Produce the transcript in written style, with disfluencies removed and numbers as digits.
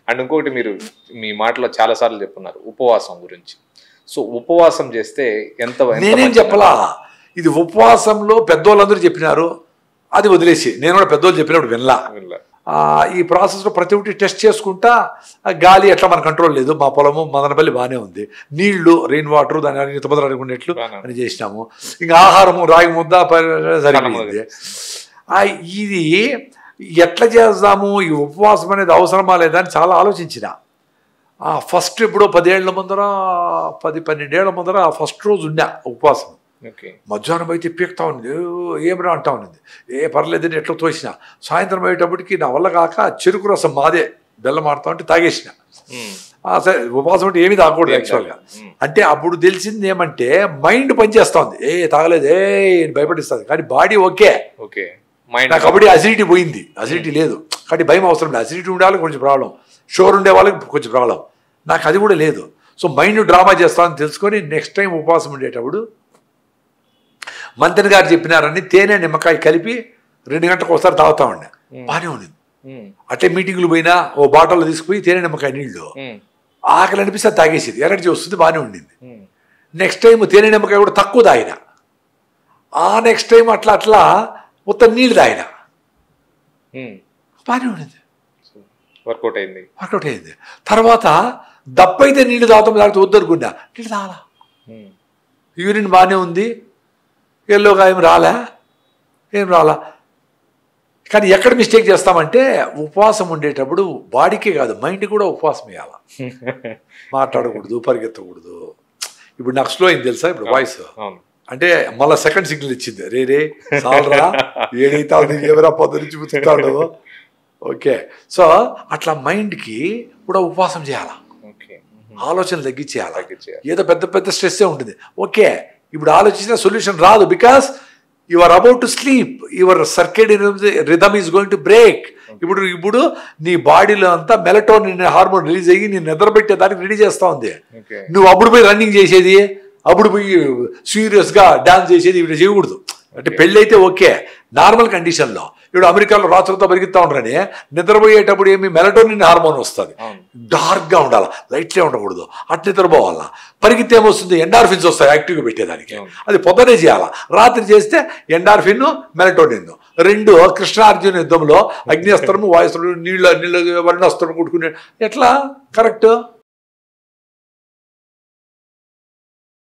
And ఇంకొకటి మీరు మీ మాటలో చాలా సార్లు చెప్పున్నారు ఉపవాసం గురించి. సో ఉపవాసం చేస్తే నేనేం చెప్పలా, ఇది ఉపవాసంలో పెద్దోళ్ళందరూ చెప్పినారు, అది వదిలేసి నేను కూడా పెద్దోళ్ళు చెప్పినప్పుడు వినలా. ఈ ప్రాసెస్లో ప్రతి ఒక్కటి టెస్ట్ చేసుకుంటా, గాలి ఎట్లా మన కంట్రోల్ లేదు, మా పొలము మదనపల్లి బాగానే ఉంది, నీళ్లు రెయిన్ వాటర్ దాని ఇంతమంది అనుకునేట్లు అని చేసినాము, ఇంకా ఆహారము రాగి ముద్ద సరిపోయింది. ఇది ఎట్లా చేద్దాము, ఈ ఉపవాసం అనేది అవసరమా లేదా అని చాలా ఆలోచించిన. ఫస్ట్ ఎప్పుడో 10 ఏళ్ల ముందర 12 ఏళ్ల ముందర ఫస్ట్ రోజు ఉన్నా ఉపవాసం. మధ్యాహ్నం అయితే పీకుతా ఉంది, ఏమరా అంటా ఉన్నది, పర్లేదని ఎట్లా తోసిన. సాయంత్రం అయ్యేటప్పటికి నా వల్ల కాక చెరుకు రసం మాదే బెల్లం ఆడుతా ఉంటే తాగేసిన. సరే ఉపవాసం అంటే ఏమీ తాగకూడదు యాక్చువల్గా. అంటే అప్పుడు తెలిసింది ఏమంటే మైండ్ పనిచేస్తా ఉంది, తాగలేదు భయపడిస్తుంది, కానీ బాడీ ఓకే. నాకు అప్పుడే అసిడిటీ పోయింది, అసిడిటీ లేదు కాబట్టి భయం అవసరం లేదు. అసిడిటీ ఉండే వాళ్ళకి కొంచెం ప్రాబ్లం, షుగర్ ఉండే వాళ్ళకి కొంచెం ప్రాబ్లం, నాకు అది కూడా లేదు. సో మైండ్ డ్రామా చేస్తామని తెలుసుకొని నెక్స్ట్ టైం ఉపవాసం ఉండేటప్పుడు మంత్రి గారు చెప్పినారని తేనె నిమ్మకాయ కలిపి 2 గంటలకు ఒకసారి తాగుతా ఉండే, బాగానే ఉన్నది. అట్లే మీటింగ్లు పోయినా ఓ బాటిల్లో తీసుకుపోయి తేనె నిమ్మకాయ నీళ్ళు ఆకలి అనిపిస్తే తాగేసేది, ఎనర్జీ వస్తుంది, బాగానే ఉండింది. నెక్స్ట్ టైం తేనె నిమ్మకాయ కూడా తక్కువ తాగిన, నెక్స్ట్ టైం అట్లా అట్లా మొత్తం నీళ్ళు తాగిన, బాగానే ఉండింది, వర్కౌట్ అయింది. తర్వాత దప్పైతే నీళ్ళు తాగుతాం, లేకపోతే వద్దనుకున్నా, నీళ్ళు తాగాల, యూరిన్ బాగానే ఉంది, ఎల్లోగా ఏం రాలా. కానీ ఎక్కడ మిస్టేక్ చేస్తామంటే ఉపవాసం ఉండేటప్పుడు బాడీకే కాదు మైండ్ కూడా ఉపవాసం వేయాల. మాట్లాడకూడదు, పరిగెత్తకూడదు. ఇప్పుడు నాకు స్లో అయింది తెలుసా ఇప్పుడు వాయిస్, అంటే మళ్ళీ సెకండ్ సిగ్నల్ ఇచ్చింది, రే సాల్రా ఏదైతే ఎవరా పొద్దు నుంచి పుచ్చుతాడు. ఓకే, సో అట్లా మైండ్కి కూడా ఉపవాసం చేయాలా, ఆలోచనలు తగ్గించేయాలి. ఏదో పెద్ద పెద్ద స్ట్రెస్సే ఉంటుంది, ఓకే ఇప్పుడు ఆలోచించిన సొల్యూషన్ రాదు, because you are about to sleep, your circadian rhythm is going to break. ఇప్పుడు నీ బాడీలో అంతా మెలటోనిన్ హార్మోన్ రిలీజ్ అయ్యి నేను నిద్రపెట్టేదానికి రెడీ చేస్తా ఉంది. నువ్వు అప్పుడు పోయి రన్నింగ్ చేసేది, అప్పుడు పోయి సీరియస్గా డాన్స్ చేసేది ఇప్పుడు చేయకూడదు. అంటే పెళ్ళి అయితే ఓకే, నార్మల్ కండిషన్లో. ఇప్పుడు అమెరికాలో రాత్రులతో పరిగెత్తా ఉండరని నిద్రపోయేటప్పుడు ఏమి మెలటోనిన్ హార్మోన్ వస్తుంది, డార్క్గా ఉండాలి, లైట్లే ఉండకూడదు, అట్ నిద్రపోవాలా. పరిగెత్తే ఏమొస్తుంది, ఎండార్ఫిన్స్ వస్తాయి యాక్టివ్గా పెట్టేదానికి, అది పొద్దునే చేయాలా. రాత్రి చేస్తే ఎండార్ఫిన్ మెలటోనిన్ రెండు కృష్ణార్జున యుద్ధంలో అగ్నిస్త్రము వాయుస్త్రము నీళ్ళ వర్ణాస్త్రం కొట్టుకునే ఎట్లా కరెక్ట్.